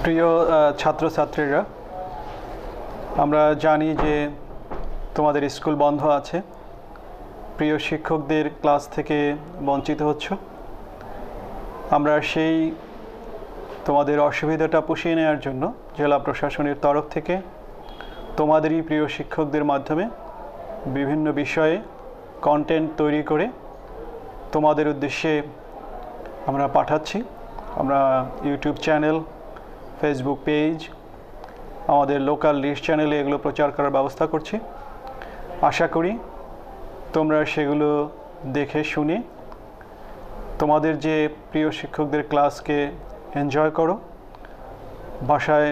প্রিয় ছাত্রছাত্রীরা, আমরা জানি যে তোমাদের স্কুল বন্ধ আছে, প্রিয় শিক্ষকদের ক্লাস থেকে বঞ্চিত হচ্ছ। আমরা সেই তোমাদের অসুবিধাটা পুষিয়ে নেওয়ার জন্য জেলা প্রশাসনের তরফ থেকে তোমাদেরই প্রিয় শিক্ষকদের মাধ্যমে বিভিন্ন বিষয়ে কন্টেন্ট তৈরি করে তোমাদের উদ্দেশ্যে আমরা পাঠাচ্ছি। আমরা ইউটিউব চ্যানেল, ফেসবুক পেজ, আমাদের লোকাল লিস্ট চ্যানেলে এগুলো প্রচার করার ব্যবস্থা করছি। আশা করি তোমরা সেগুলো দেখে শুনে তোমাদের যে প্রিয় শিক্ষকদের ক্লাসকে এনজয় করো। বাসায়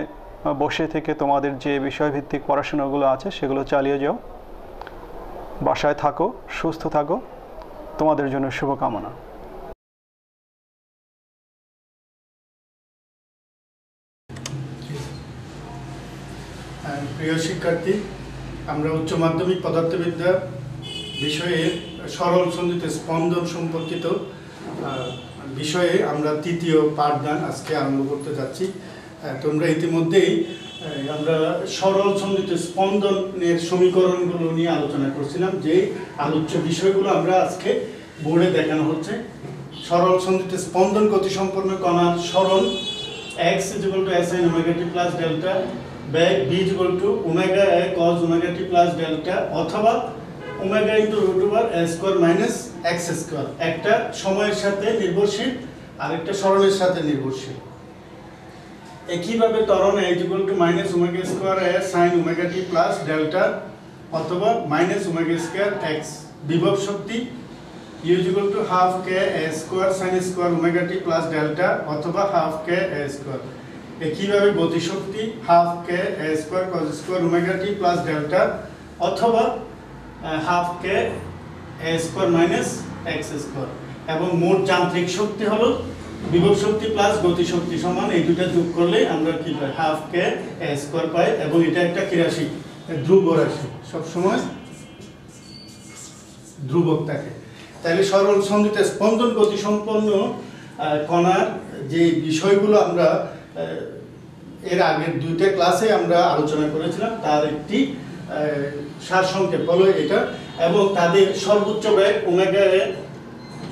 বসে থেকে তোমাদের যে বিষয়ভিত্তিক পড়াশোনাগুলো আছে সেগুলো চালিয়ে যাও। বাসায় থাকো, সুস্থ থাকো, তোমাদের জন্য শুভকামনা। প্রিয় শিক্ষার্থী, আমরা উচ্চ মাধ্যমিক পদার্থবিদ্যা বিষয়ে সরল সন্ধিত স্পন্দন সম্পর্কিত বিষয়ে আমরা তৃতীয় পাঠদান আজকে আরম্ভ করতে যাচ্ছি। তোমরা ইতিমধ্যেই আমরা সরল সন্ধিত স্পন্দনের সমীকরণগুলো নিয়ে আলোচনা করছিলাম। যে আলোচ্য বিষয়গুলো আমরা আজকে বোর্ডে দেখানো হচ্ছে। সরল সন্ধিত স্পন্দন গতিসম্পন্ন কণার সরণ x = sin omega t plus delta, beg b = omega a cos omega t plus delta অথবা omega × √a² - x²। একটা সময়ের সাথে নির্ভরশীল আর একটা সরণের সাথে নির্ভরশীল। একইভাবে ত্বরণ a = -omega² a sin omega t plus delta অথবা -omega² x। বিভব শক্তি u = ½ k a² sin² omega t plus delta অথবা ½ k a²। একইভাবে গতিশক্তি ½ k a² cos² omega t plus delta অথবা ½ k a² - x²। এবং মোট যান্ত্রিক শক্তি হলো বিভব শক্তি প্লাস গতিশক্তি সমান এই দুটো যোগ করলে আমরা কি পাই? ½ k a² পাই। এবং এটা একটা কি রাশি? ধ্রুব রাশি, সব সময় ধ্রুবক থাকে। তাহলে সরল সন্ধিত স্পন্দন গতিসম্পন্ন কণার যে বিষয়গুলো আমরা এর আগের দুইটা ক্লাসে আমরা আলোচনা করেছিলাম তার একটি সারসংক্ষেপ হলো এটা। এবং তাদের সর্বোচ্চ বেগ ওমেগা a,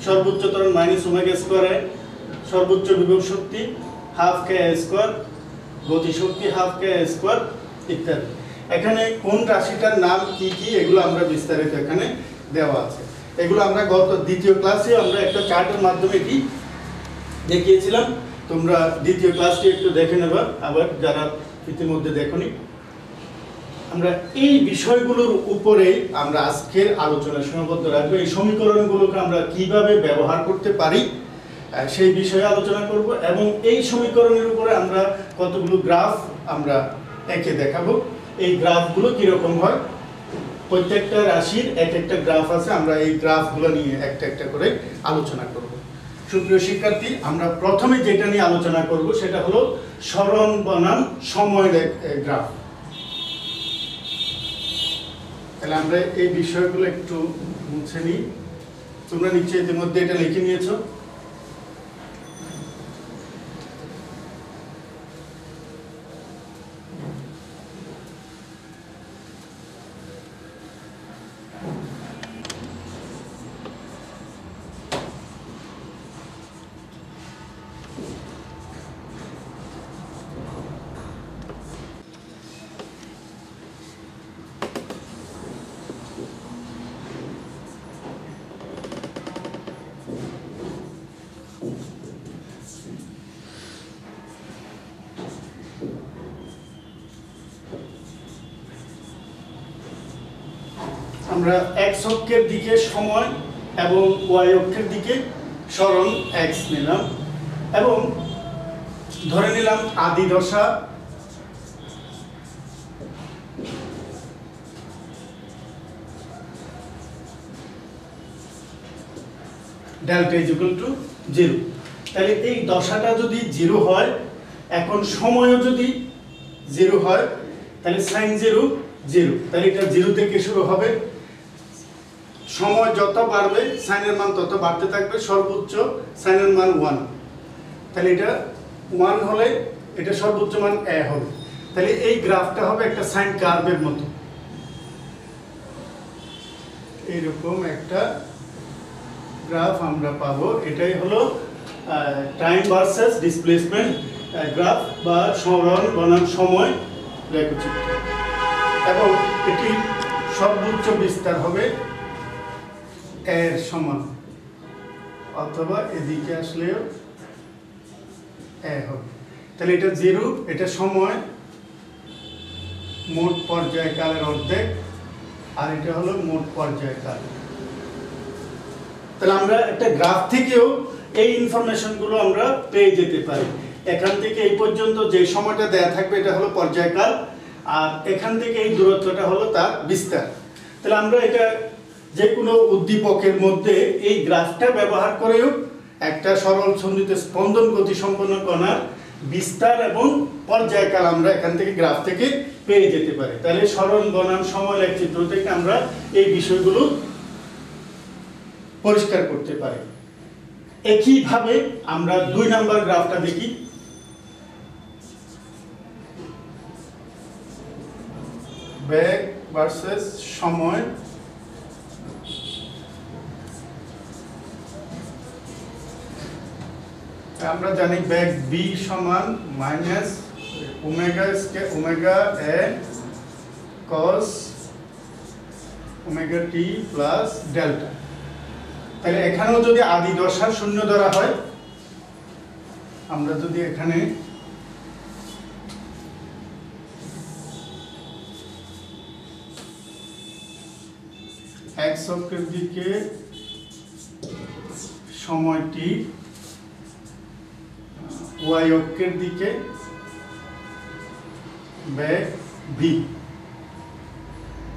সর্বোচ্চ ত্বরণ -omega², সর্বোচ্চ বিভব শক্তি ½ k a², গতিশক্তি ½ k a² ইত্যাদি। এখানে কোন রাশিটার নাম কি কি এগুলো আমরা বিস্তারিত এখানে দেওয়া আছে। এগুলো আমরা গত দ্বিতীয় ক্লাসে আমরা একটা চার্টের মাধ্যমে কি দেখিয়েছিলাম। তোমরা দ্বিতীয় ক্লাসটি একটু দেখে নেবা, আবার যারা ইতিমধ্যে দেখোনি। আমরা এই বিষয়গুলোর উপরে আমরা আজকের আলোচনা সীমাবদ্ধ রাখবো। এই সমীকরণগুলোকে আমরা কিভাবে ব্যবহার করতে পারি সেই বিষয়ে আলোচনা করব। এবং এই সমীকরণের উপরে আমরা কতগুলো গ্রাফ আমরা এঁকে দেখাবো। এই গ্রাফগুলো কীরকম হয়, প্রত্যেকটা রাশির এক একটা গ্রাফ আছে। আমরা এই গ্রাফগুলো নিয়ে একটা একটা করে আলোচনা করব। সুপ্রিয় শিক্ষার্থী, আমরা প্রথমে যেটা নিয়ে আলোচনা করব সেটা হলো সরণ বনাম সময়ের গ্রাফ। তাহলে আমরা এই বিষয়গুলো একটু মুছে নিই। তোমরা নিশ্চয়ই ইতিমধ্যে এটা লিখে নিয়েছো। আমরা x অক্ষের দিকে সময় এবং y অক্ষের দিকে সরণ x নিলাম এবং ধরে নিলাম আদি দশা ডেল্টা = 0। তাহলে এই দশাটা যদি 0 হয়, এখন সময়ও যদি 0 হয়, তাহলে sin 0 0। তাহলে এটা 0 থেকে শুরু হবে। সময় যত বাড়বে সাইনের মান তত বাড়তে থাকবে। সর্বোচ্চ সাইনের মান 1। তাহলে এটা 1 হলে এটা সর্বোচ্চ মান a হবে। তাহলে এই গ্রাফটা হবে একটা সাইন কার্ভের মতো, এইরকম একটা গ্রাফ আমরা পাবো। এটাই হলো টাইম ভার্সেস ডিসপ্লেসমেন্ট গ্রাফ বা সরল বনাম সময় লেখচিত্র, এবং এটি সর্বোচ্চ বিস্তার হবে এর সমান, অথবা এদিকে আসলেও এ হবে। তাহলে এটা 0, এটা সময় মোট পর্যায়কালের অর্ধেক, আর এটা হলো মোট পর্যায়কাল। তাহলে আমরা একটা গ্রাফ থেকেও এই ইনফরমেশনগুলো আমরা পেয়ে যেতে পারি। এখান থেকে এই পর্যন্ত যে সময়টা দেয়া থাকবে এটা হলো পর্যায়কাল, আর এখান থেকে এই দূরত্বটা হলো তার বিস্তার। তাহলে আমরা এটা যে কোনো উদ্দীপকের মধ্যে এই গ্রাফটা ব্যবহার করেও একটা সরল সন্ধিত স্পন্দন গতি সম্পন্ন কণার বিস্তার এবং পর্যায়কাল আমরা এখান থেকে গ্রাফ থেকে পেয়ে যেতে পারি। তাহলে সরল বনাম সময় লেখচিত্র থেকে আমরা এই বিষয়গুলো পরিষ্কার করতে পারি। একইভাবে আমরা 2 নাম্বার গ্রাফটা দেখি। বেগ ভার্সেস সময়। আমরা জানি বেগ b সমান minus omega a cos omega t plus delta. তাহলে এখানেও যদি আদি দশা শূন্য ধরা হয়, আমরা যদি এখানে x অক্ষের দিকে সময়টি, y অক্ষের দিকে বেগ v,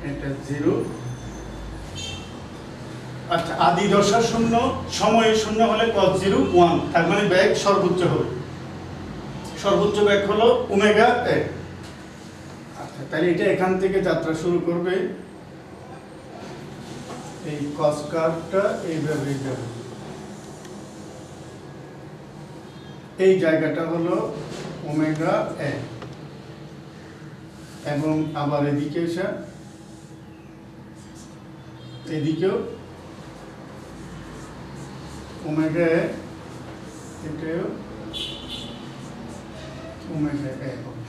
এটা 0। আচ্ছা, আদি দশা শূন্য, সময় শূন্য হলে cos 0 1, তার মানে বেগ সর্বোচ্চ হবে, সর্বোচ্চ বেগ হলো ওমেগা a। আচ্ছা, তাহলে এটা এখান থেকে যাত্রা শুরু করবে, এই cos কার্ভটা এইভাবে যাবে, এই জায়গাটা হলো ওমেগা a, এবং আবার এদিকে এসে এদিকেও ওমেগা a, এটাও ওমেগা a হবে।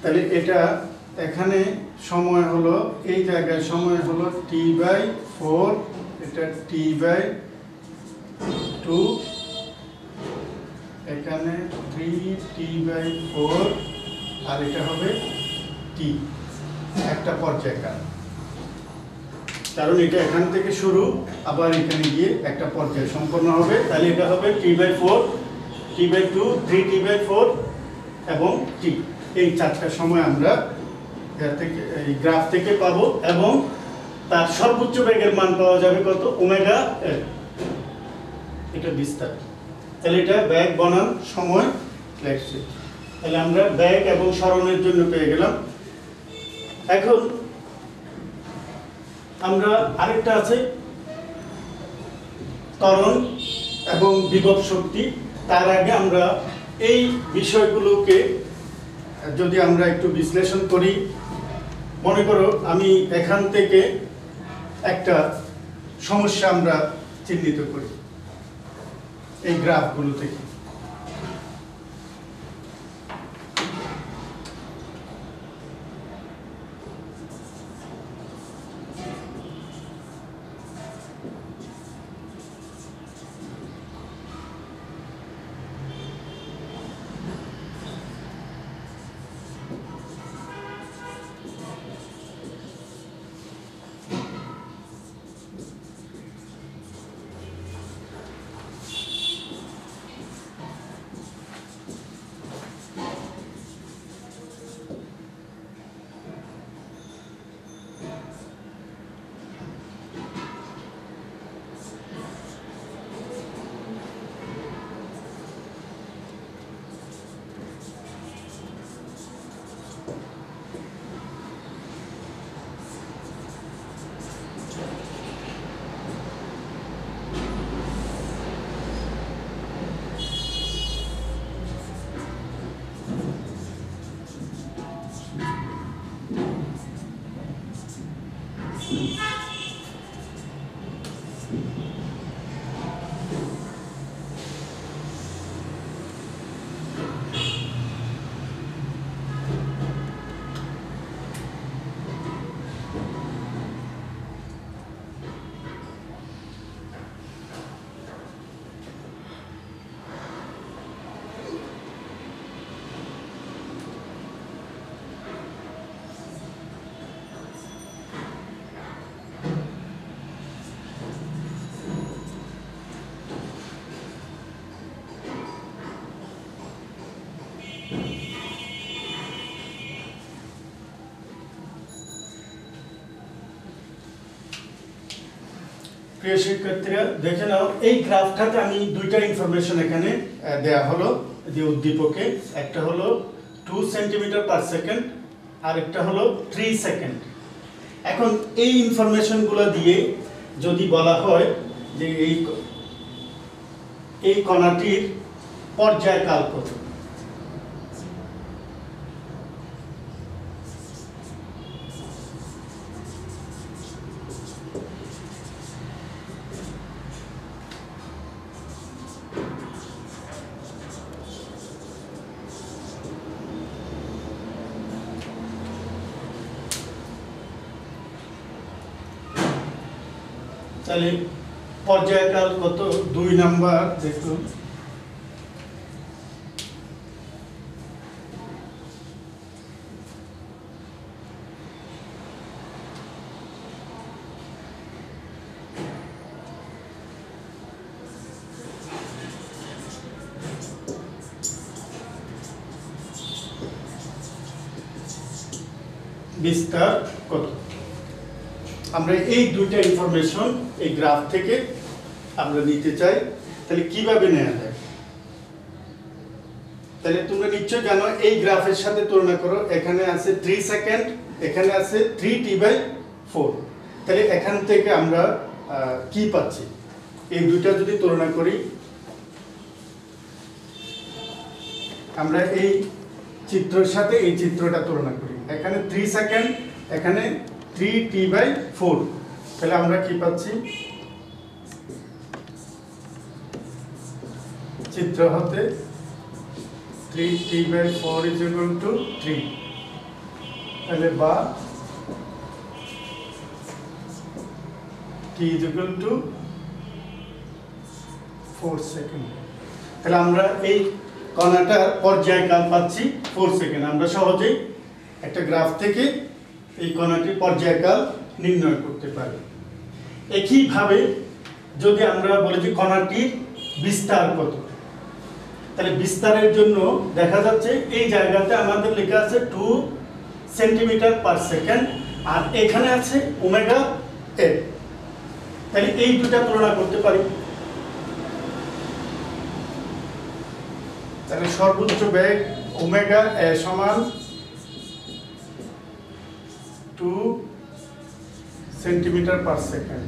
তাহলে এটা এখানে সময় হলো, এই জায়গায় সময় হলো t/4, এটা t/2, এখানে 3t/4, আর এটা হবে t, একটা পর্যায়কাল, কারণ এটা এখান থেকে শুরু আবার এখানে গিয়ে একটা পর্যায় সম্পন্ন হবে। তাহলে এটা হবে t/4, t/2, 3t/4 এবং t। এই 4টা সময় আমরা এই গ্রাফ থেকে পাবো, এবং তার সর্বোচ্চ বেগের মান পাওয়া যাবে কত, ওমেগা a। এটা বিস্তার। তাহলে এটা বেগ বনাম সময় লেখছে। তাহলে আমরা বেগ এবং সরণের জন্য পেয়ে গেলাম। এখন আমরা আরেকটা আছে ত্বরণ এবং বিভব শক্তি। তার আগে আমরা এই বিষয়গুলোকে যদি আমরা একটু বিশ্লেষণ করি, মনে করো আমি এখান থেকে একটা সমস্যা আমরা চিহ্নিত করি এই গ্রাফগুলো থেকে। প্রিয় শিক্ষার্থীরা দেখে নাও, এই গ্রাফটাতে আমি দুইটা ইনফরমেশন এখানে দেয়া হলো যে উদ্দীপকে, একটা হলো 2 সেন্টিমিটার পার সেকেন্ড আর একটা হলো 3 সেকেন্ড। এখন এই ইনফরমেশনগুলো দিয়ে যদি বলা হয় যে এই কণাটির পর্যায়কাল কত, তাহলে পর্যায়কাল কত? 2 নাম্বার দেখুন, বিস্তার কত? আমরা এই দুইটা ইনফরমেশন এই গ্রাফ থেকে আমরা নিতে চাই। তাহলে কিভাবে নেওয়া যায়? তাহলে তোমরা নিশ্চয় জানো, এই গ্রাফের সাথে তুলনা করো, এখানে আছে 3 সেকেন্ড, এখানে আছে 3t/4। তাহলে এখান থেকে আমরা কি পাচ্ছি? এই দুইটা যদি তুলনা করি, আমরা এই চিত্রের সাথে এই চিত্রটা তুলনা করি, এখানে 3 সেকেন্ড, এখানে 3t/4। তাহলে আমরা কি পাচ্ছি? চিত্র হতে 3t/4 = 3, তাহলে বা t = 4 সেকেন্ড। তাহলে আমরা এই কণাটার পর্যায়কাল পাচ্ছি 4 সেকেন্ড। আমরা সহজেই একটা গ্রাফ থেকে এই কণাটির পর্যায়কাল নির্ণয় করতে পারি। একইভাবে যদি আমরা বলি যে কণাটির বিস্তার কত, তাহলে বিস্তারের জন্য দেখা যাচ্ছে এই জায়গাতে আমাদের লেখা আছে 2 সেন্টিমিটার পার সেকেন্ড, আর এখানে আছে ওমেগা এ। তাহলে এই দুটো তুলনা করতে পারি। তাহলে সর্বোচ্চ বেগ ওমেগা এ সমান 2 সেন্টিমিটার পার সেকেন্ড,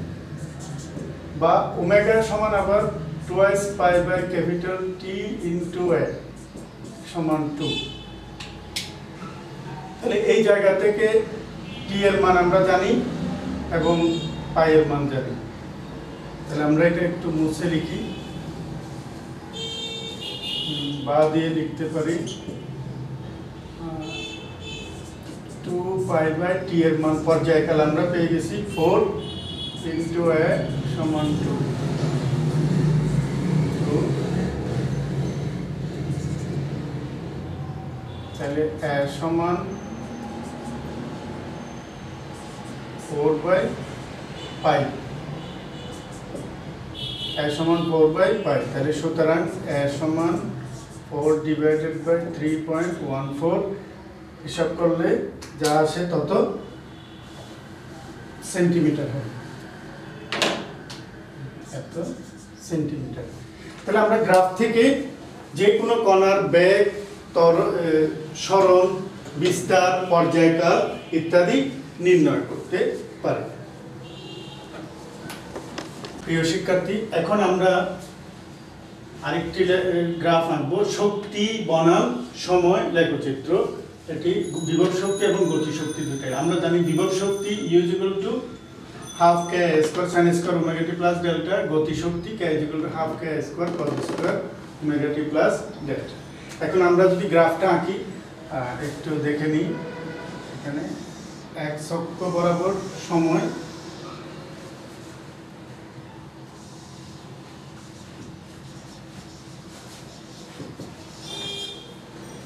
বা ওমেগা সমান আবার twice pi by capital T into a সমান 2। তাহলে এই জায়গা থেকে t এর মান আমরা জানি এবং পাই এর মান জানি। তাহলে আমরা এটা একটু মুছে লিখি, বা দিয়ে লিখতে পারি 2 pi by t এর মান পর্যায়কাল আমরা পেয়ে গেছি 4 into a সমান 2। তাহলে a সমান 4/pi, a সমান 4/pi। তাহলে সুতরাং a সমান 4 divided by 3.14, হিসাব করলে যা আসে তত সেন্টিমিটার হবে, এত সেন্টিমিটার। তাহলে আমরা গ্রাফ থেকে যে কোনো কণার বেগ, সরণ, বিস্তার, পর্যায়কাল ইত্যাদি নির্ণয় করতে পারি। প্রিয় শিক্ষার্থী, এখন আমরা আরেকটি গ্রাফ আঁকবো, শক্তি বনাম সময় লেখচিত্র। এটি বিভব শক্তি এবং গতি শক্তি দুটাই। আমরা জানি বিভব শক্তি U = half k square sine square omega t plus delta, গতিশক্তি k is equal to half k square cos square omega t plus delta. এখন আমরা যদি গ্রাফটা আঁকি একটু দেখে নিই। এখানে x অক্ষ বরাবর সময়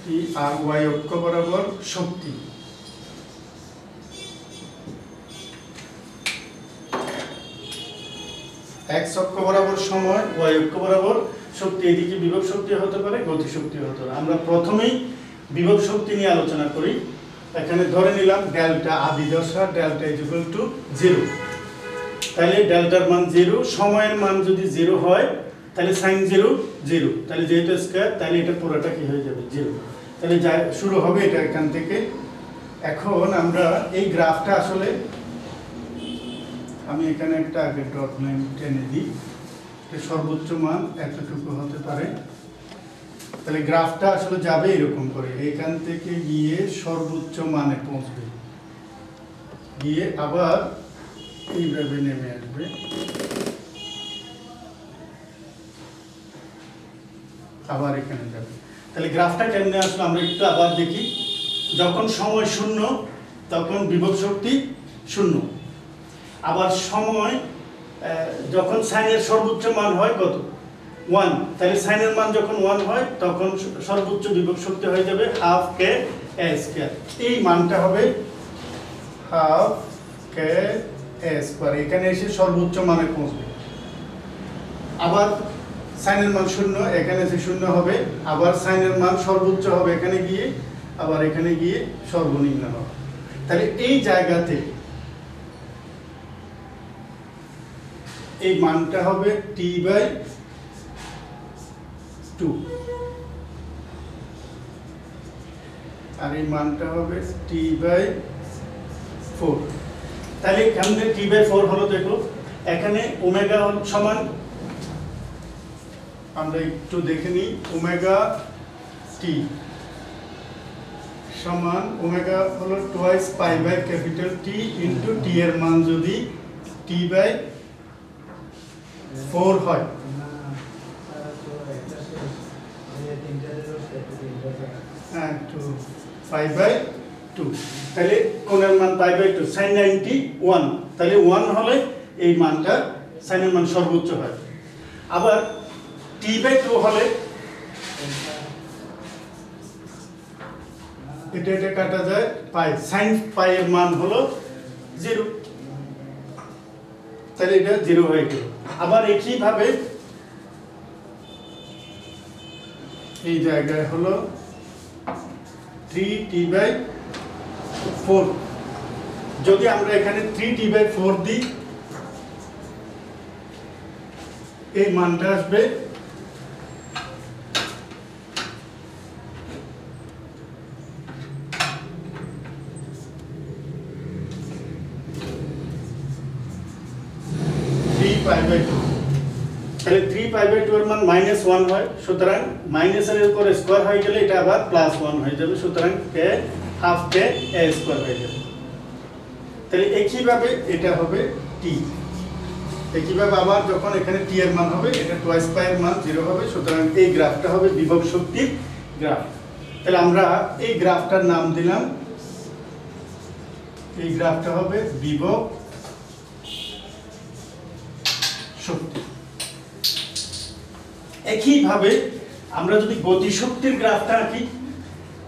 টি আর y অক্ষ বরাবর শক্তি। x অক্ষ বরাবর সময়, y অক্ষ বরাবর শক্তি। এদিকে বিভব শক্তি হতে পারে, গতি শক্তি হতে পারে। আমরা প্রথমেই বিভব শক্তি নিয়ে আলোচনা করি। এখানে ধরে নিলাম ডেল্টা আদি দশা, ডেল্টা ইজ ইকুয়াল টু 0। তাহলে ডেল্টার মান 0, সময়ের মান যদি 0 হয় তাহলে sin 0 0, তাহলে যেহেতু স্কয়ার তাহলে এটা পুরোটা কি হয়ে যাবে 0। তাহলে যা শুরু হবে এটা এখান থেকে। এখন আমরা এই গ্রাফটা আসলে আমি এখানে একটা আগে ডট লাইন টেনে দিই, সর্বোচ্চ মান এতটুকু হতে পারে। তাহলে গ্রাফটা আসলে যাবে এরকম করে, এখান থেকে গিয়ে সর্বোচ্চ মানে পৌঁছবে, গিয়ে আবার এইভাবে নেমে আসবে, আবার এখানে যাবে। তাহলে গ্রাফটা কেমনে আসলে আমরা একটু আবার দেখি। যখন সময় 0 তখন বিভব শক্তি 0। আবার সময় যখন সাইনের সর্বোচ্চ মান হয় কত 1, তাহলে সাইনের মান যখন 1 হয় তখন সর্বোচ্চ বিভব শক্তি হয়ে যাবে হাফ কে এ স্কয়ার। এই মানটা হবে হাফ কে এ স্কয়ার, এখানে এসে সর্বোচ্চ মানে পৌঁছবে। আবার সাইনের মান 0, এখানে এসে 0 হবে, আবার সাইনের মান সর্বোচ্চ হবে এখানে গিয়ে, আবার এখানে গিয়ে সর্বনিম্ন হবে। তাহলে এই জায়গাতে এই মানটা হবে t/2 আর এই মানটা হবে t/4। তাহলে এখানে t/4 হলো, দেখো এখানে ওমেগা সমান, আমরা একটু দেখে নিই, ওমেগা টি সমান ওমেগা হলো twice pi by capital T into T এর মান যদি t/4 হয়, হ্যাঁ, টু পাই বাই 2, তাহলে কোণের মান পাই বাই 2, sin 91, তাহলে 1 হলে এই মানটা সাইনের মান সর্বোচ্চ হয়। আবার t/2 হলে এটা কাটা যায়, পাই sin পাই এর মান হলো 0, তাহলে এটা 0 হয়ে গেল। আবার একই ভাবে এই জায়গায় হলো 3t/4, যদি আমরা এখানে 3t/4 দিই এই মানটা আসবে 3π/2, তাহলে 3π/2 এর মান -1 হয়, সুতরাং মাইনাসের উপর স্কয়ার হয়ে গেলে এটা আবার +1 হয়ে যাবে, সুতরাং কে হাফ কে a স্কয়ার হয়ে যাবে। তাহলে একইভাবে এটা হবে t, একইভাবে আবার যখন এখানে t এর মান হবে এটা টুয়াইস পাই এর মান 0 হবে, সুতরাং এই গ্রাফটা হবে বিভব শক্তির গ্রাফ। তাহলে আমরা এই গ্রাফটার নাম দিলাম, এই গ্রাফটা হবে বিভব শক্তি। একইভাবে আমরা যদি গতি শক্তির গ্রাফটা আঁকি,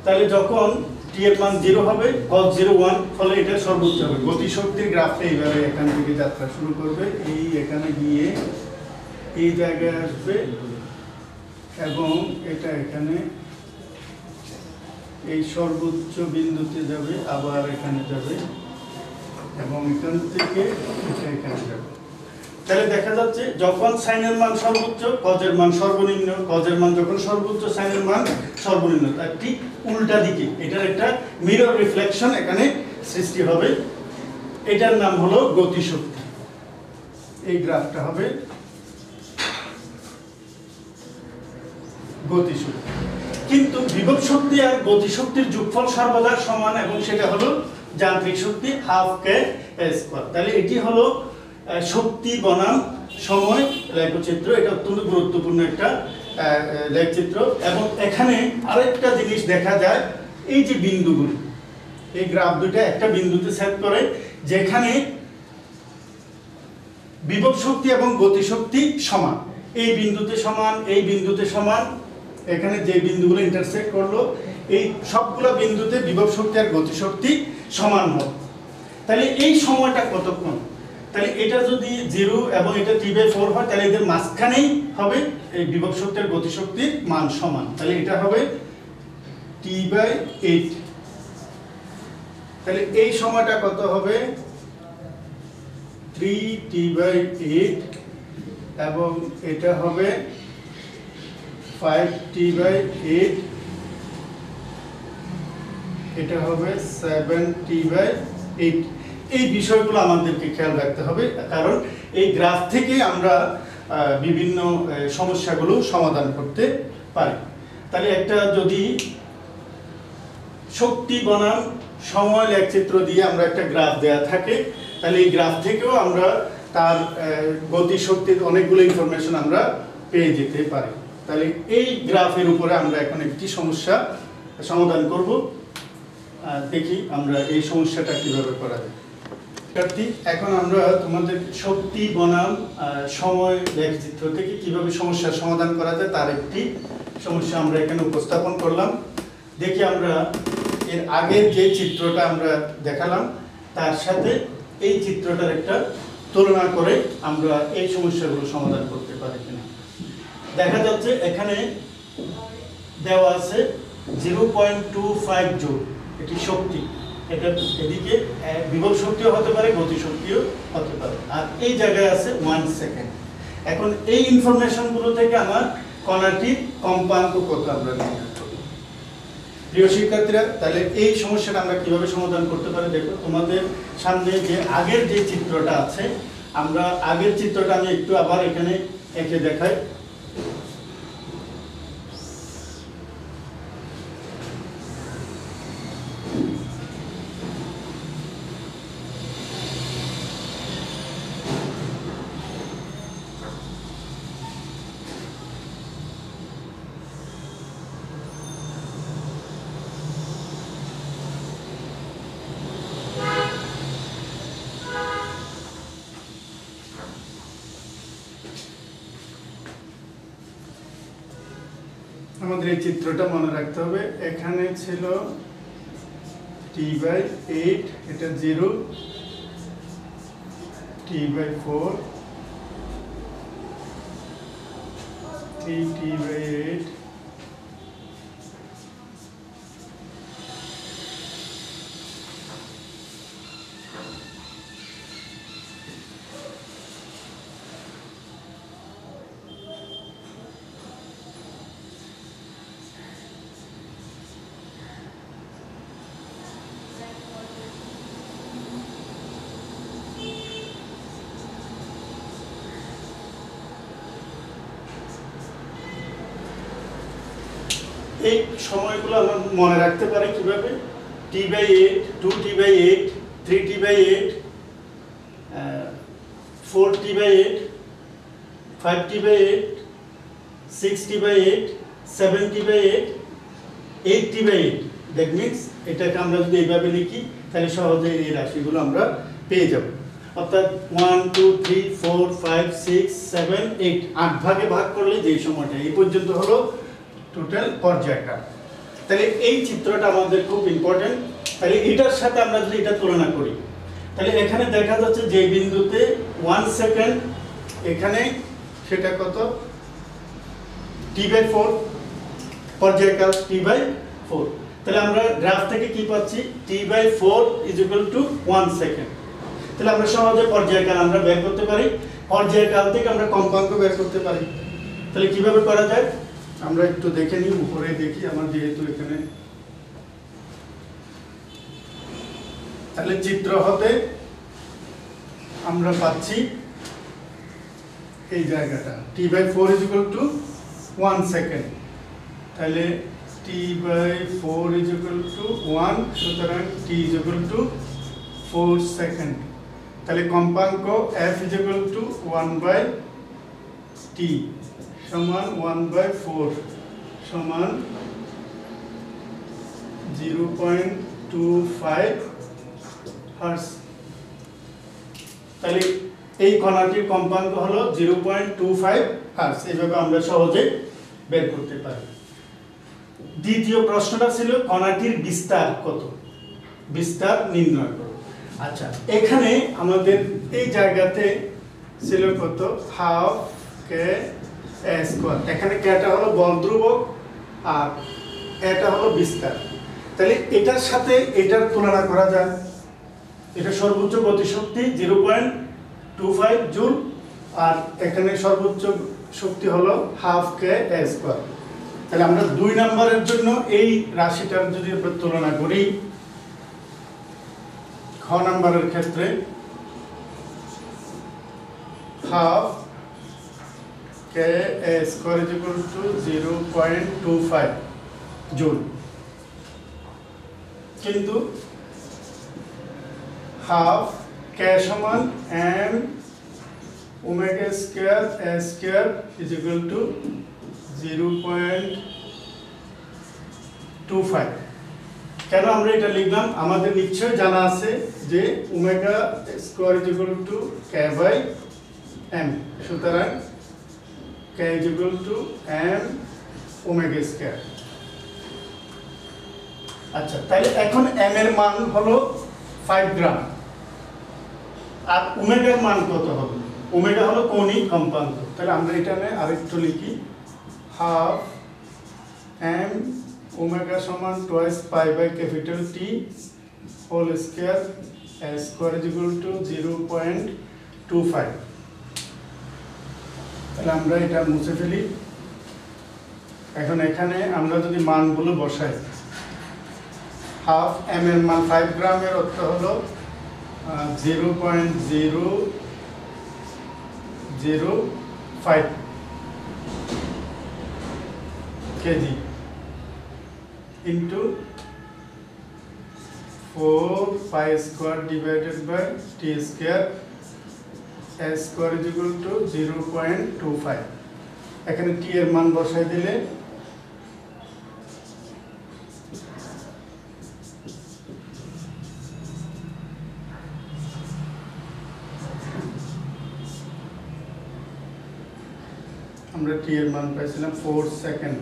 তাহলে যখন t এর মান 0 হবে cos 0 1, ফলে এটা সর্বোচ্চ হবে। গতি শক্তির গ্রাফটা এইভাবে এখান থেকে যাত্রা শুরু করবে, এই এখানে গিয়ে এই জায়গায় আসবে এবং এটা এখানে এই সর্বোচ্চ বিন্দুতে যাবে, আবার এখানে যাবে এবং এখান থেকে এটা এখানে যাবে। তাহলে দেখা যাচ্ছে যখন সাইনের মান সর্বোচ্চ কজের মান সর্বনিম্ন, কজের মান যখন সর্বোচ্চ সাইনের মান সর্বনিম্ন, তার ঠিক উল্টা দিকে এটার একটা মিরর রিফ্লেকশন এখানে সৃষ্টি হবে। এটার নাম হলো গতিশক্তি। এই গ্রাফটা হবে গতিশক্তি। কিন্তু বিভব শক্তি আর গতিশক্তির যোগফল সর্বদা সমান এবং সেটা হলো যান্ত্রিক শক্তি হাফ কে স্কয়ার। তাহলে এটি হলো শক্তি বনাম সময় লেখচিত্র। এটা অত্যন্ত গুরুত্বপূর্ণ একটা লেখচিত্র। এবং এখানে আরেকটা জিনিস দেখা যায়, এই যে বিন্দুগুলো, এই গ্রাফ দুটো একটা বিন্দুতে সেট করে, যেখানে বিভব শক্তি এবং গতিশক্তি সমান। এই বিন্দুতে সমান, এই বিন্দুতে সমান, এখানে যে বিন্দুগুলো ইন্টারসেক্ট করলো এই সবগুলো বিন্দুতে বিভব শক্তি আর গতিশক্তি সমান হবে। তাহলে এই সময়টা কতক্ষণ? তাহলে এটা যদি 0 এবং এটা T/4 হয়, তাহলে এদের মাঝখানেই হবে এই বিভব শক্তি আর গতিশক্তির মান সমান। তাহলে এটা হবে T/8। তাহলে এই সময়টা কত হবে? 3T/8 এবং এটা হবে 5T/8, এটা হবে 7T/8। এই বিষয়গুলো আমাদেরকে খেয়াল রাখতে হবে, কারণ এই গ্রাফ থেকে আমরা বিভিন্ন সমস্যাগুলো সমাধান করতে পারি। তাহলে একটা যদি শক্তি বনাম সময় লেখচিত্র দিয়ে আমরা একটা গ্রাফ দেয়া থাকে, তাহলে এই গ্রাফ থেকেও আমরা তার গতি শক্তির অনেকগুলো ইনফরমেশন আমরা পেয়ে যেতে পারি। তাহলে এই গ্রাফের উপরে আমরা এখন একটি সমস্যা সমাধান করব। দেখি আমরা এই সমস্যাটা কিভাবে করা যায়। এখন আমরা তোমাদের শক্তি বনাম সময় লেখচিত্র থেকে কিভাবে সমস্যার সমাধান করা যায় তার একটি সমস্যা আমরা এখানে উপস্থাপন করলাম। দেখি আমরা এর আগের যে চিত্রটা আমরা দেখালাম তার সাথে এই চিত্রটার একটা তুলনা করে আমরা এই সমস্যাগুলো সমাধান করতে পারি কিনা। দেখা যাচ্ছে এখানে দেওয়া আছে 0.25 জুল, এটি শক্তি। এটা এদিকে বিভব শক্তিও হতে পারে, গতি শক্তিও হতে পারে। আর এই জায়গায় আছে 1 সেকেন্ড। এখন এই ইনফরমেশনগুলো থেকে আমার কণাটির কম্পাঙ্ক কত আমরা নির্ণয় করব। প্রিয় শিক্ষার্থীরা, তাহলে এই সমস্যাটা আমরা কিভাবে সমাধান করতে পারি দেখো। তোমাদের সামনে যে আগের যে চিত্রটা আছে, আমরা আগের চিত্রটা আমি একটু আবার এখানে এঁকে দেখাই। আমাদের এই চিত্রটা মনে রাখতে হবে। এখানে ছিল T/8, এটা 0, T/4, 3T/8, এই সময়গুলো আমরা মনে রাখতে পারি কিভাবে? T/8, 2T/8, 3T/8, 4T/8, 5T/8, 6T/8, 7T/8, 8T/8। That means এটাকে আমরা যদি এইভাবে লিখি তাহলে সহজে এই রাশিগুলো আমরা পেয়ে যাব। অর্থাৎ 1, 2, 3, 4, 5, 6, 7, 8, 8 ভাগে ভাগ করলে যে সময়টা এই পর্যন্ত হলো টোটাল পর্যায়কাল। তাহলে এই চিত্রটা আমাদের খুব ইম্পর্টেন্ট। তাহলে এটার সাথে আমরা যদি এটা তুলনা করি, তাহলে এখানে দেখা যাচ্ছে যে বিন্দুতে 1 সেকেন্ড, এখানে সেটা কত? T/4 পর্যায়কাল, T/4। তাহলে আমরা গ্রাফ থেকে কি পাচ্ছি? T/4 = 1 second. তাহলে আমরা সহজে পর্যায়কাল আমরা বের করতে পারি। পর্যায়কাল থেকে আমরা কম্পাঙ্ক বের করতে পারি। তাহলে কিভাবে করা যায় আমরা একটু দেখে নিই। উপরে দেখি আমার যেহেতু এখানে, তাহলে চিত্র হতে আমরা পাচ্ছি এই জায়গাটা T/4 = 1 সেকেন্ড। তাহলে T/4 = 1, সুতরাং T = 4 সেকেন্ড। তাহলে কম্পাঙ্ক f = 1/t সমান 1/4 সমান 0.25 হার্টজ। তাহলে এই কণাটির কম্পাঙ্ক হলো 0.25 হার্টজ। এইভাবে আমরা সহজে বের করতে পারি। দ্বিতীয় প্রশ্নটা ছিল কণাটির বিস্তার কত, বিস্তার নির্ণয় করো। আচ্ছা, এখানে আমাদের এই জায়গাতে ছিল কত, হাফ কে স্কয়ার। এখানে কেটা হলো বল ধ্রুবক আর এটা হলো বিস্তার। তাহলে এটার সাথে এটার তুলনা করা যায়। এটা সর্বোচ্চ গতিশক্তি 0.25 জুল আর এখানে সর্বোচ্চ শক্তি হলো হাফ কে স্কয়ার। তাহলে আমরা 2 নম্বরের জন্য এই রাশিটার যদি আমরা তুলনা করি, খ নম্বরের ক্ষেত্রে হাফ কে স্কয়ার = 0.25 জুল, কিন্তু হাফ কে সমান m ওমেগা স্কয়ার স্কয়ার = 0.25। কেন আমরা এটা লিখলাম? আমাদের নিশ্চয়ই জানা আছে যে ওমেগা স্কয়ার = k/m, সুতরাং k = m ওমেগা স্কয়ার। আচ্ছা, তাহলে এখন m এর মান হলো 5 গ্রাম আর ওমেগার মান কত হবে? ওমেগা হলো কৌণিক কম্পাঙ্ক। তাহলে আমরা এখানে আরেকটু লিখি, হাফ m ওমেগা সমান twice pi by capital T whole square square = 0.25। তাহলে আমরা এটা মুছে ফেলি। এখন এখানে আমরা যদি মানগুলো বসাই, হাফ m এর মান 5 গ্রামের অর্থ হলো 0.005 KG into 4 pi square divided by t square s square = 0.25। এখানে t এর মান বসাই দিলে আমরা t এর মান পাইছিলাম 4 সেকেন্ড।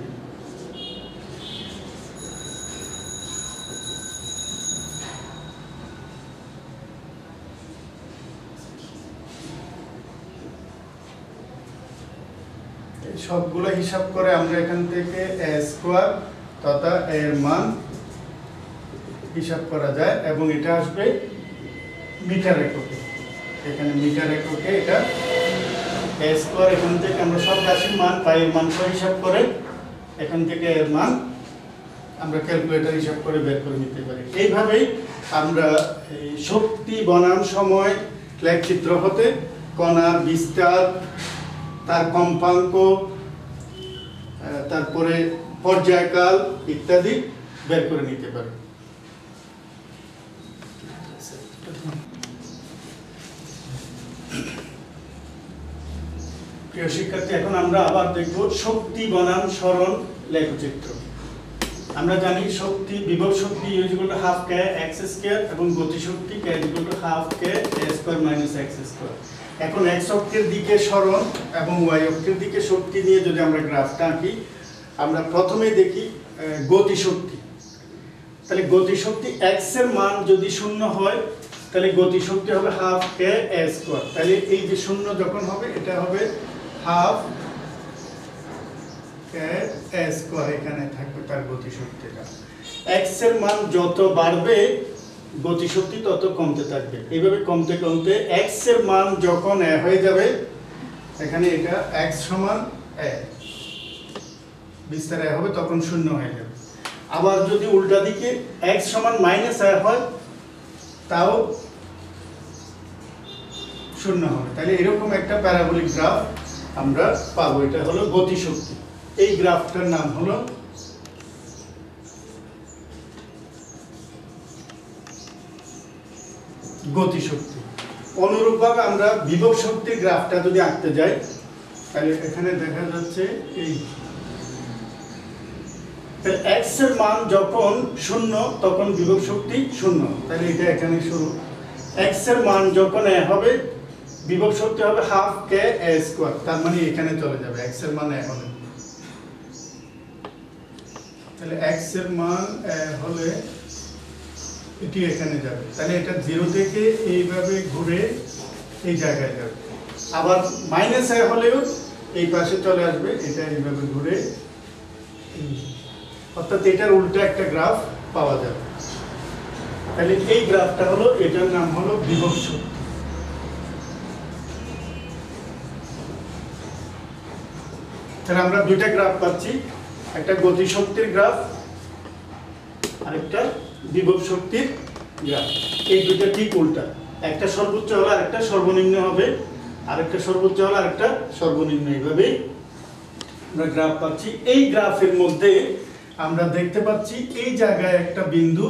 সবগুলো হিসাব করে আমরা এখান থেকে a স্কয়ার তথা এর মান হিসাব করা যায় এবং এটা আসবে মিটার এককে। এখানে মিটার এককে এটা a স্কয়ার। এখান থেকে আমরা সব রাশির মান পাই এর মান হিসাব করে এখান থেকে এর মান আমরা ক্যালকুলেটর হিসাব করে বের করে নিতে পারি। এইভাবেই আমরা এই শক্তি বনাম সময় লেখচিত্র হতে কণার বিস্তার, তার কম্পাঙ্ক, তারপরে পর্যায়কাল ইত্যাদি বের করে নিতে পারি। প্রিয় শিক্ষার্থী, এখন আমরা আবার দেখব শক্তি বনাম সরণ লেখচিত্র। আমরা জানি শক্তি, বিভব শক্তি = হাফ কে x স্কয়ার এবং গতি শক্তি k = half K a square minus x square. এখন x অক্ষের দিকে সরণ এবং y অক্ষের দিকে শক্তি নিয়ে যদি আমরা গ্রাফটা আঁকি, আমরা প্রথমে দেখি গতি শক্তি। তাহলে গতি শক্তি x এর মান যদি 0 হয় তাহলে গতি শক্তি হবে হাফ কে a স্কয়ার। তাহলে এই যে 0 যখন হবে এটা হবে হাফ কে a স্কয়ার, এখানে থাকবে তার গতি শক্তিটা। x এর মান যত বাড়বে গতি শক্তি তত কমতে থাকবে। এইভাবে কমতে কমতে x এর মান যখন a হয়ে যাবে, এখানে এটা x সমান a, বিস্তার a হবে তখন 0 হয়ে যাবে। আবার যদি উল্টা দিকে x সমান মাইনাস a হয় তাও 0 হবে। তাহলে এরকম একটা প্যারাবোলিক গ্রাফ আমরা পাবো। এটা হলো গতি শক্তি। এই গ্রাফটার নাম হলো গতি শক্তি। অনুরূপভাবে আমরা বিভব শক্তির গ্রাফটা যদি আঁকতে যাই, তাহলে এখানে দেখা যাচ্ছে এই x এর মান যখন 0 তখন বিভব শক্তি 0, তাহলে এটা এখানে শুরু। x এর মান যখন a হবে বিভব শক্তি হবে হাফ কে a স্কয়ার, তার মানে এখানে চলে যাবে x এর মান a হলে। তাহলে x এর মান a হলে এটি এখানে যাবে, তাহলে এটা 0 থেকে এইভাবে ঘুরে এই জায়গায় যাবে। আবার মাইনাস a হলেও এই পাশে চলে আসবে, এটা এইভাবে ঘুরে, অর্থাৎ এটার উল্টো একটা গ্রাফ পাওয়া যাবে। তাহলে এই গ্রাফটা হলো, এটার নাম হলো বিভব শক্তি। তাহলে আমরা দুইটা গ্রাফ পাচ্ছি, একটা গতি শক্তির গ্রাফ আর একটা বিভব শক্তির গ্রাফ। এই দুটো ঠিক উল্টা, একটা সর্বোচ্চ হলে আরেকটা সর্বনিম্ন হবে, আরেকটা সর্বোচ্চ হলে আরেকটা সর্বনিম্ন, এইভাবে আমরা গ্রাফ পাচ্ছি। এই গ্রাফের মধ্যে আমরা দেখতে পাচ্ছি এই জায়গায় একটা বিন্দু,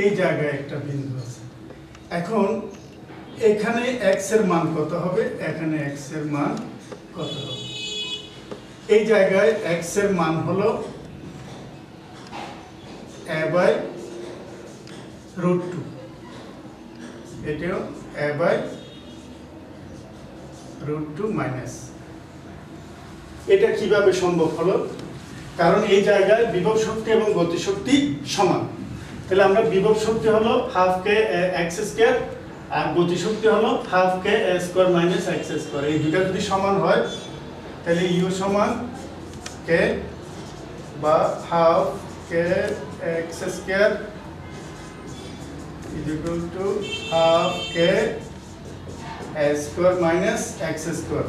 এই জায়গায় একটা বিন্দু আছে। এখন এখানে x এর মান কত হবে, এখানে x এর মান কত হবে? এই জায়গায় x এর মান হলো a/√2, এটাও a/√2 মাইনাস। এটা কিভাবে সম্ভব হলো? কারণ এই জায়গায় বিভব শক্তি এবং গতি শক্তি সমান। তাহলে আমরা বিভব শক্তি হলো হাফ কে x স্কয়ার আর গতি শক্তি হলো half K a square minus x square. এই দুটো যদি সমান হয় তাহলে u সমান k বা half K x square is equal to half k a square minus x square.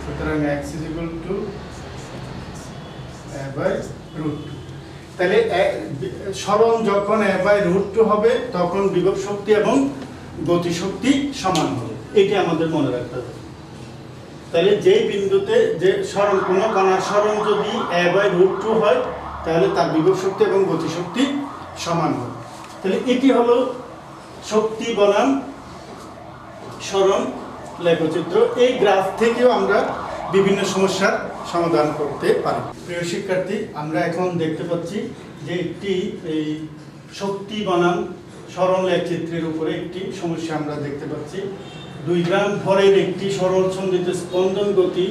সুতরাং x is equal to a/√2। তাহলে সরণ যখন a/√2 হবে তখন বিভব শক্তি এবং গতি শক্তি সমান হবে, এটা আমাদের মনে রাখতে হবে। তাহলে যেই বিন্দুতে যে সরণ, কোনো কণার সরণ যদি a/√2 হয় তাহলে তার বিভব শক্তি এবং গতি শক্তি সমান হবে। তাহলে এটি হলো শক্তি বনাম সরণ লেখচিত্র। এই গ্রাফ থেকেও আমরা বিভিন্ন সমস্যার সমাধান করতে পারি। প্রিয় শিক্ষার্থী, আমরা এখন দেখতে পাচ্ছি যে একটি এই শক্তি বনাম সরণ লেখচিত্রের উপরে একটি সমস্যা আমরা দেখতে পাচ্ছি। 2 গ্রাম ভরের একটি সরল সন্ধিত স্পন্দন গতি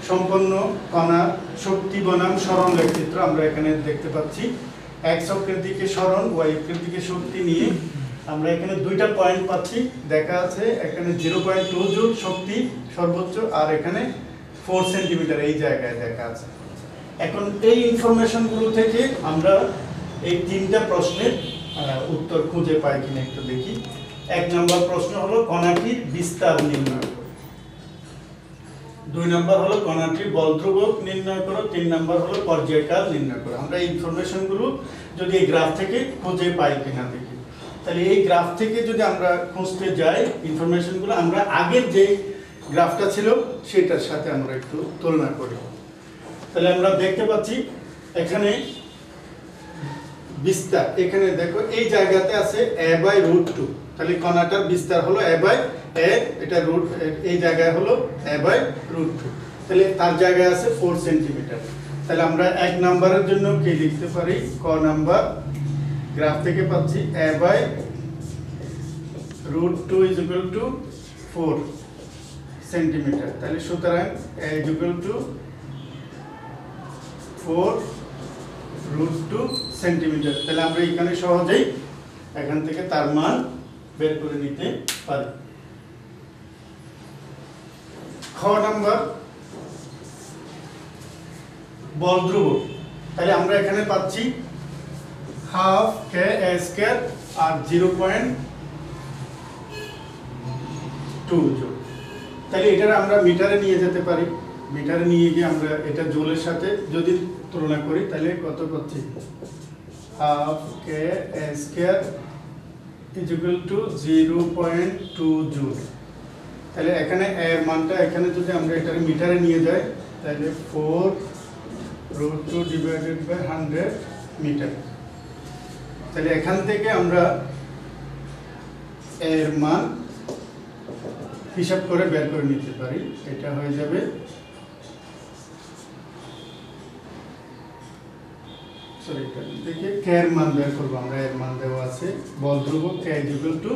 সম্পন্ন কণার শক্তি বনাম সরণ লেখচিত্র আমরা এখানে দেখতে পাচ্ছি। x অক্ষের দিকে সরণ, y অক্ষের দিকে শক্তি নিয়ে আমরা এখানে দুইটা পয়েন্ট পাচ্ছি, দেখা আছে এখানে 0.2 জুল শক্তি সর্বোচ্চ আর এখানে 4 সেন্টিমিটার এই জায়গায় দেখা আছে। এখন এই ইনফরমেশনগুলো থেকে আমরা এই তিনটা প্রশ্নের উত্তর খুঁজে পাই কিনা একটু দেখি। 1 নম্বর প্রশ্ন হলো কণাটির বিস্তার নির্ণয় করো, 2 নম্বর হলো কণাটির বল ধ্রুবক নির্ণয় করো, 3 নম্বর হলো পর্যায়কাল নির্ণয় করো। আমরা এই ইনফরমেশনগুলো যদি এই গ্রাফ থেকে খুঁজে পাই কিনা দেখি। তাহলে এই গ্রাফ থেকে যদি আমরা খুঁজতে যাই ইনফরমেশনগুলো, আমরা আগের যে গ্রাফটা ছিল সেটার সাথে আমরা একটু তুলনা করি। তাহলে আমরা দেখতে পাচ্ছি এখানে বিস্তার, এখানে দেখো এই জায়গাতে আছে a/√2, তাহলে কণাটার বিস্তার হলো a/a, এটা রুট এই জায়গায় হলো a/√2, তাহলে তার জায়গায় আছে 4 সেন্টিমিটার। তাহলে আমরা 1 নম্বরের জন্য কি লিখতে পারি, ক নাম্বার গ্রাফ থেকে পাচ্ছি a/√2 is equal to 4 centimetre. তাহলে সুতরাং a is equal to 4√2 centimetre. তাহলে আমরা এখানে সহজেই এখান থেকে তার মান বের করে নিতে পারি। খ নাম্বার বল ধ্রুবক, তাহলে আমরা এখানে পাচ্ছি হাফ কে a স্কয়ার আর 0.2 জুল। তাহলে এটা আমরা মিটারে নিয়ে যেতে পারি, মিটারে নিয়ে গিয়ে আমরা এটা জুলের সাথে যদি তুলনা করি তাহলে কত পাচ্ছি, half K a square is equal to 0.2 joule. তাহলে এখানে এর মানটা এখানে যদি আমরা এটার মিটারে নিয়ে যাই তাহলে 4√2 ডিভাইডেড বাই 100 মিটার। তাহলে এখান থেকে আমরা এর মান হিসাব করে বের করে নিতে পারি। এটা হয়ে যাবে দেখে কে এর মান বের করবো আমরা। এর মান দেওয়া আছে, বল ধ্রুবক কে ইকুয়াল টু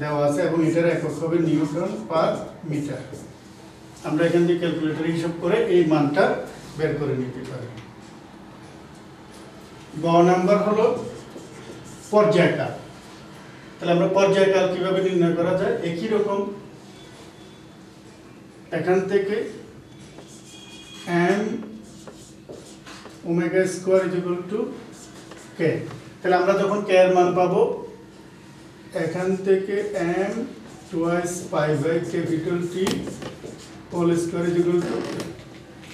দেওয়া আছে এবং এটার একক হবে নিউটন পার মিটার। আমরা এখান থেকে ক্যালকুলেটর হিসাব করে এই মানটা বের করে নিতে পারি। গ নাম্বার হলো পর্যায়কাল। তাহলে আমরা পর্যায়কাল কিভাবে নির্ণয় করা যায়? একই রকম এখান থেকে m omega square equal to k। তাহলে আমরা যখন k এর মান পাবো এখান থেকে m twice pi by capital T whole square equal to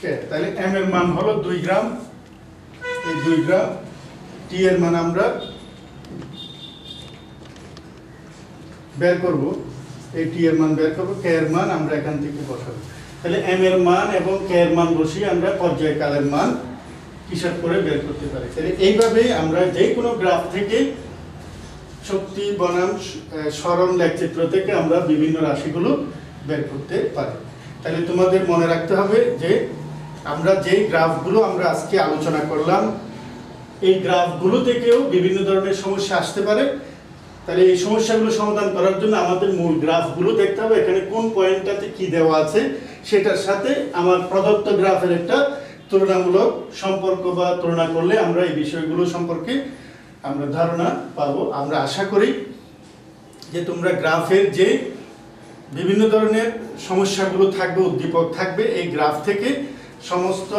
k। তাহলে m এর মান হলো 2 গ্রাম, এই 2 গ্রাম। T এর মান আমরা বের করব, এই T এর মান বের করব, k এর মান আমরা এখান থেকে বসাবো। তাহলে m এর মান এবং k এর মান বসিয়ে আমরা পর্যায়কালের মান হিসাব করে বের করতে পারি। তাহলে এইভাবেই আমরা যে কোনো গ্রাফ থেকে শক্তি বনাম সরণ লেখচিত্র থেকে আমরা বিভিন্ন রাশিগুলো বের করতে পারি। তাহলে তোমাদের মনে রাখতে হবে যে আমরা যেই গ্রাফগুলো আমরা আজকে আলোচনা করলাম এই গ্রাফগুলো থেকেও বিভিন্ন ধরনের সমস্যা আসতে পারে। তাহলে এই সমস্যাগুলো সমাধান করার জন্য আমাদের মূল গ্রাফগুলো দেখতে হবে, এখানে কোন পয়েন্টটাতে কি দেওয়া আছে সেটার সাথে আমার প্রদত্ত গ্রাফের একটা তুলনামূলক সম্পর্ক বা তুলনা করলে আমরা এই বিষয়গুলো সম্পর্কে আমরা ধারণা পাবো। আমরা আশা করি যে তোমরা গ্রাফের যে বিভিন্ন ধরনের সমস্যাগুলো থাকবে, উদ্দীপক থাকবে, এই গ্রাফ থেকে সমস্ত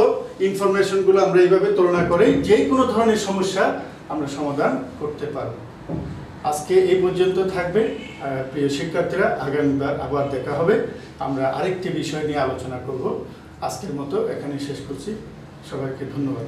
ইনফরমেশনগুলো আমরা এইভাবে তুলনা করে যে কোনো ধরনের সমস্যা আমরা সমাধান করতে পারবো। আজকে এই পর্যন্ত থাকবে। প্রিয় শিক্ষার্থীরা, আগামীবার আবার দেখা হবে, আমরা আরেকটি বিষয় নিয়ে আলোচনা করব। আজকের মতো এখানে শেষ করছি। সবাইকে ধন্যবাদ।